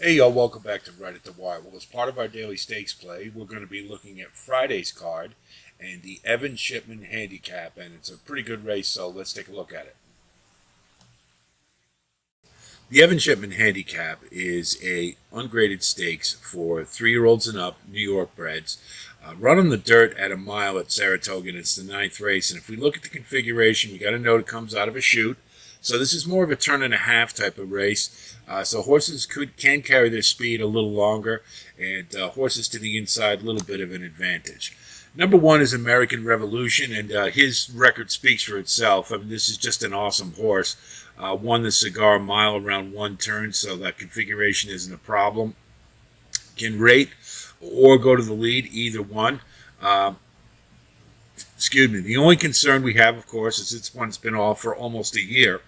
Hey y'all, welcome back to Right at the Wire. Well, as part of our daily stakes play, we're going to be looking at Friday's card and the SHipman handicap, and it's a pretty good race, so let's take a look at it. The SHipman handicap is a ungraded stakes for 3-year-olds and up, New York breds. Run on the dirt at a mile at Saratoga, and it's the 9th race. And if we look at the configuration, you got to note it comes out of a chute. So this is more of a turn and a half type of race. So horses can carry their speed a little longer, and horses to the inside, a little bit of an advantage. Number 1 is American Revolution, and his record speaks for itself. I mean, this is just an awesome horse. Won the Cigar Mile around 1 turn, so that configuration isn't a problem. Can rate or go to the lead, either one. Excuse me. The only concern we have, of course, is this one's been off for almost a year,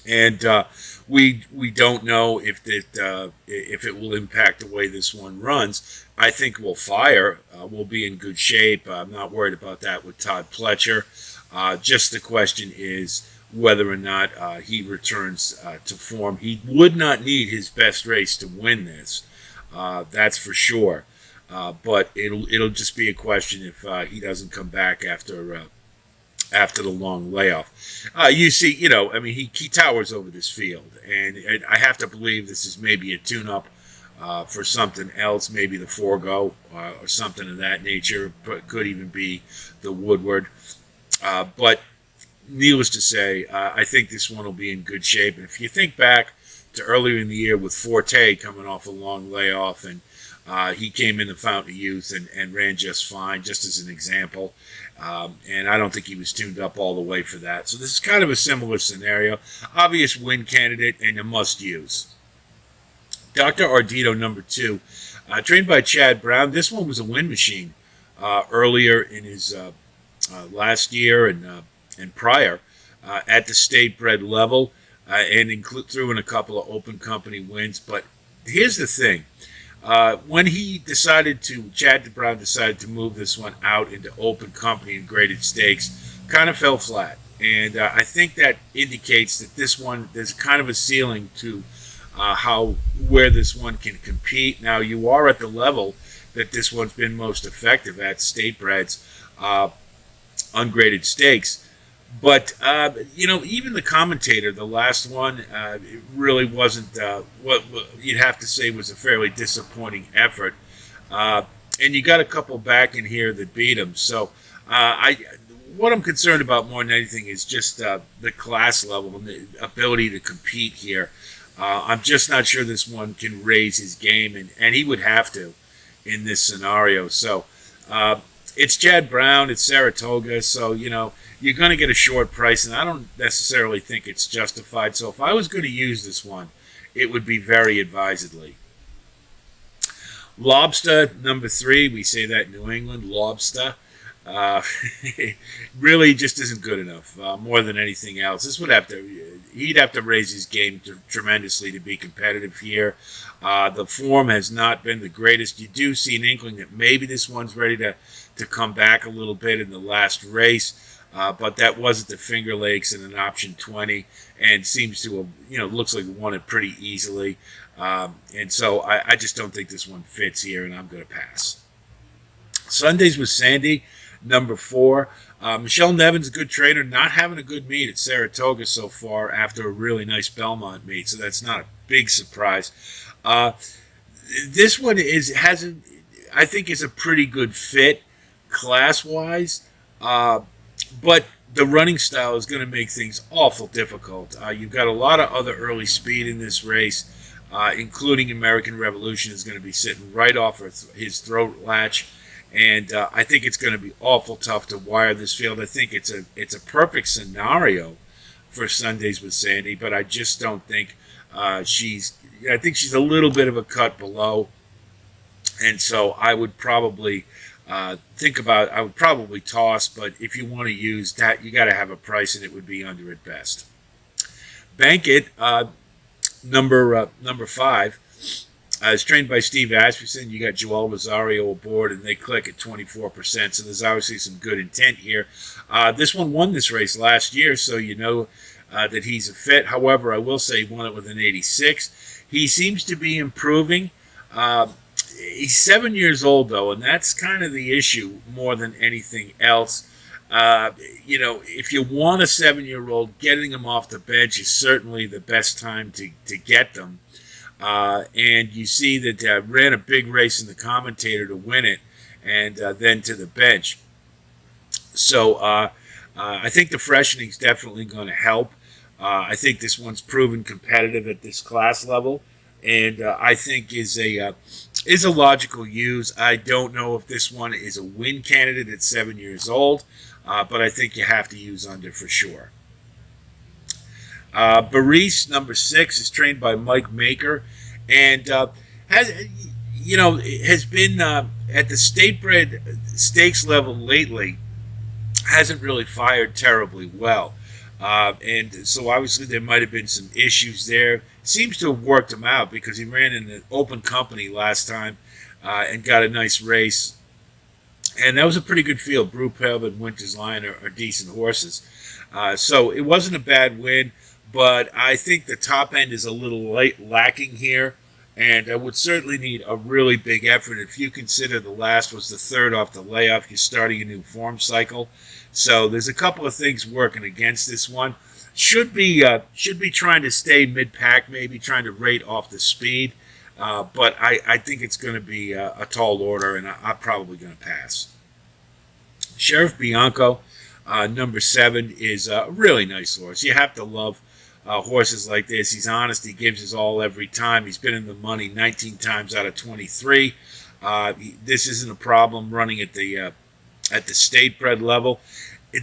and we don't know if it will impact the way this one runs. I think we'll fire. We'll be in good shape. I'm not worried about that with Todd Pletcher. Just the question is whether or not he returns to form. He would not need his best race to win this. That's for sure. But it'll just be a question if he doesn't come back after the long layoff. You see, I mean, he towers over this field, and I have to believe this is maybe a tune-up for something else, maybe the Forgo or something of that nature. But could even be the Woodward. But needless to say, I think this one will be in good shape. And if you think back to earlier in the year with Forte coming off a long layoff, and he came in the Fountain of Youth and ran just fine, just as an example. And I don't think he was tuned up all the way for that. So this is kind of a similar scenario. Obvious win candidate and a must-use. Dr. Ardito, number 2, trained by Chad Brown. This one was a win machine earlier in his last year and prior at the state bred level, and threw in a couple of open company wins. But here's the thing. When Chad Brown decided to move this one out into open company and graded stakes, kind of fell flat. And I think that indicates that this one, there's kind of a ceiling to where this one can compete. Now, you are at the level that this one's been most effective at, state breds, ungraded stakes. But, even the commentator, the last one, it really wasn't what you'd have to say was a fairly disappointing effort. And you got a couple back in here that beat him. So what I'm concerned about more than anything is just the class level and the ability to compete here. I'm just not sure this one can raise his game, and he would have to in this scenario. So it's Chad Brown, it's Saratoga, so, you're going to get a short price, and I don't necessarily think it's justified. So if I was going to use this one, it would be very advisedly. Lobster, number 3, we say that in New England, lobster. Really just isn't good enough, more than anything else. He'd have to raise his game tremendously to be competitive here. The form has not been the greatest. You do see an inkling that maybe this one's ready to come back a little bit in the last race. But that was at the Finger Lakes in an option 20, and seems to have, looks like won it pretty easily. And so I just don't think this one fits here, and I'm going to pass. Sundays with Sandy, number 4. Michelle Nevin's a good trainer, not having a good meet at Saratoga so far after a really nice Belmont meet, so that's not a big surprise. This one I think is a pretty good fit class-wise. But the running style is going to make things awful difficult. You've got a lot of other early speed in this race, including American Revolution is going to be sitting right off his throat latch. And I think it's going to be awful tough to wire this field. I think it's a perfect scenario for Sundays with Sandy, but I just don't think I think she's a little bit of a cut below. And so I would probably I would probably toss, but if you want to use that, you got to have a price, and it would be under at best. Bank It, number 5, is trained by Steve Asmussen. You got Joel Rosario aboard, and they click at 24%, so there's obviously some good intent here. This one won this race last year, so that he's a fit. However, I will say he won it with an 86. He seems to be improving. Uh, he's 7 years old, though, and that's kind of the issue more than anything else. Uh, if you want a 7 year old, getting them off the bench is certainly the best time to get them. And you see that ran a big race in the commentator to win it, and then to the bench. So I think the freshening is definitely going to help. I think this one's proven competitive at this class level, and I think is a logical use. I don't know if this one is a win candidate at 7 years old, but I think you have to use under for sure. Baris, number 6, is trained by Mike Maker, and has has been at the state bred stakes level lately. Hasn't really fired terribly well. And so obviously there might have been some issues there. Seems to have worked him out because he ran in an open company last time and got a nice race. And that was a pretty good field. Brew Pub and Winter's Lion are decent horses. So it wasn't a bad win, but I think the top end is a little lacking here. And I would certainly need a really big effort. If you consider the last was the third off the layoff, you're starting a new form cycle. So there's a couple of things working against this one. Should be trying to stay mid-pack, maybe trying to rate off the speed. But I think it's going to be a tall order, and I'm probably going to pass. Sheriff Bianco, number 7, is a really nice horse. You have to love horses like this. He's honest. He gives his all every time. He's been in the money 19 times out of 23. This isn't a problem running at the state bred level.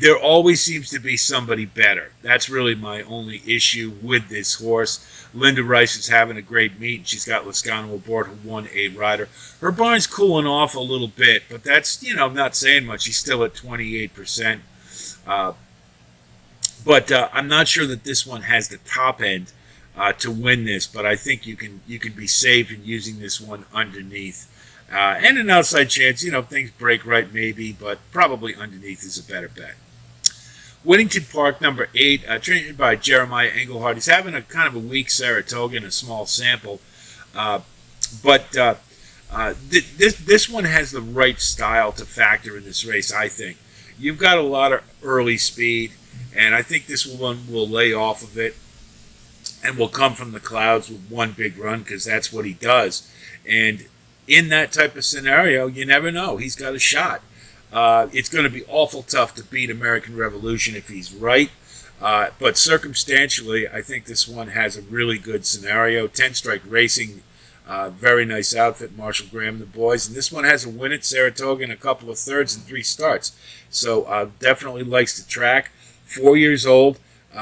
There always seems to be somebody better. That's really my only issue with this horse. Linda Rice is having a great meet, and she's got Lascano aboard, who won a rider. Her barn's cooling off a little bit, but that's, not saying much. She's still at 28%. But I'm not sure that this one has the top end to win this, but I think you can be safe in using this one underneath. And an outside chance, if things break right, maybe, but probably underneath is a better bet. Whittington Park, number 8, trained by Jeremiah Engelhardt. He's having a kind of a weak Saratoga in a small sample, but this one has the right style to factor in this race, I think. You've got a lot of early speed, and I think this one will lay off of it and will come from the clouds with one big run, because that's what he does. And in that type of scenario, you never know. He's got a shot. It's going to be awful tough to beat American Revolution if he's right. But circumstantially, I think this one has a really good scenario. 10 Strike Racing, very nice outfit, Marshall Graham and the boys. And this one has a win at Saratoga in a couple of thirds and 3 starts. So definitely likes the track. 4 years old,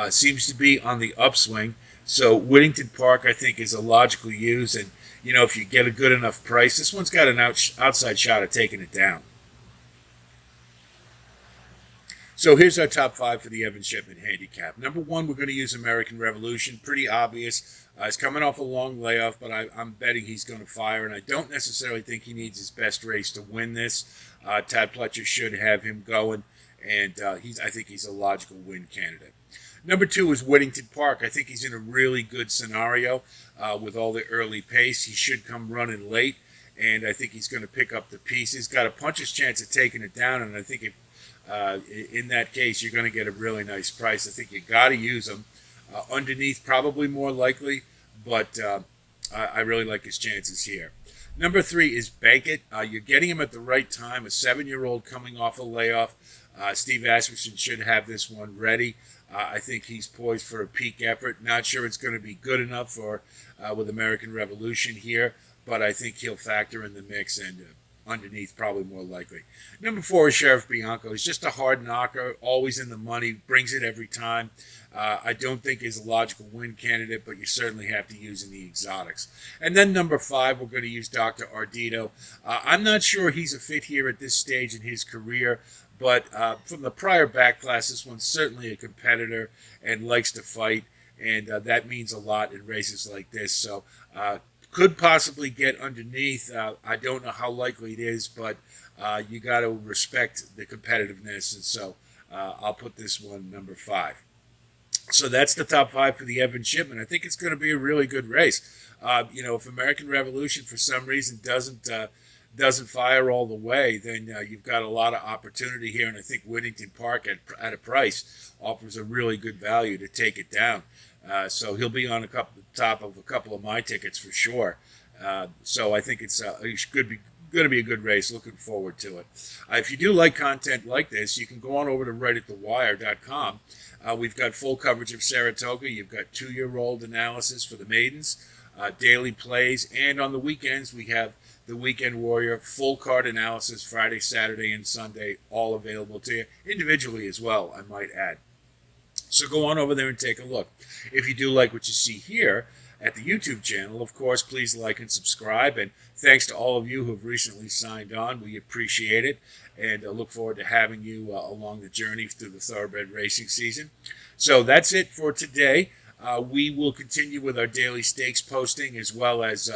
seems to be on the upswing. So Whittington Park, I think, is a logical use. And, if you get a good enough price, this one's got an outside shot at taking it down. So here's our top 5 for the Evan Shipman handicap. Number 1, we're going to use American Revolution. Pretty obvious. He's coming off a long layoff, but I'm betting he's going to fire, and I don't necessarily think he needs his best race to win this. Todd Pletcher should have him going, and I think he's a logical win candidate. Number 2 is Whittington Park. I think he's in a really good scenario with all the early pace. He should come running late, and I think he's going to pick up the pieces. Got a puncher's chance at taking it down, and I think if in that case, you're going to get a really nice price. I think you got to use him. Underneath, probably more likely, but I really like his chances here. Number 3 is Bank It. You're getting him at the right time. A 7-year-old coming off a layoff. Steve Asmussen should have this one ready. I think he's poised for a peak effort. Not sure it's going to be good enough with American Revolution here, but I think he'll factor in the mix, and underneath probably more likely. Number 4 is Sheriff Bianco. He's just a hard knocker, always in the money, brings it every time. I don't think is a logical win candidate, but you certainly have to use in the exotics. And then number 5, we're going to use Dr. Ardito. I'm not sure he's a fit here at this stage in his career, but from the prior back class, this one's certainly a competitor and likes to fight, and that means a lot in races like this. So could possibly get underneath. I don't know how likely it is, but you got to respect the competitiveness, and so I'll put this one number 5. So that's the top five for the Evan Shipman. I think it's going to be a really good race. If American Revolution for some reason doesn't fire all the way, then you've got a lot of opportunity here. And I think Whittington Park at a price offers a really good value to take it down. So he'll be on top of a couple of my tickets for sure. So I think it's going to be a good race. Looking forward to it. If you do like content like this, you can go on over to rightatthewire.com. We've got full coverage of Saratoga. You've got 2-year-old analysis for the maidens, daily plays, and on the weekends we have the Weekend Warrior full card analysis Friday, Saturday, and Sunday, all available to you individually as well, I might add. So go on over there and take a look. If you do like what you see here at the YouTube channel, of course, please like and subscribe. And thanks to all of you who have recently signed on. We appreciate it, and look forward to having you along the journey through the thoroughbred racing season. So that's it for today. We will continue with our daily stakes posting as well as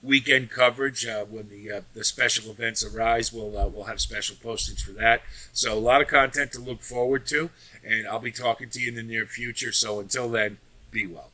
weekend coverage. When the special events arise, we'll have special postings for that. So a lot of content to look forward to, and I'll be talking to you in the near future. So until then, be well.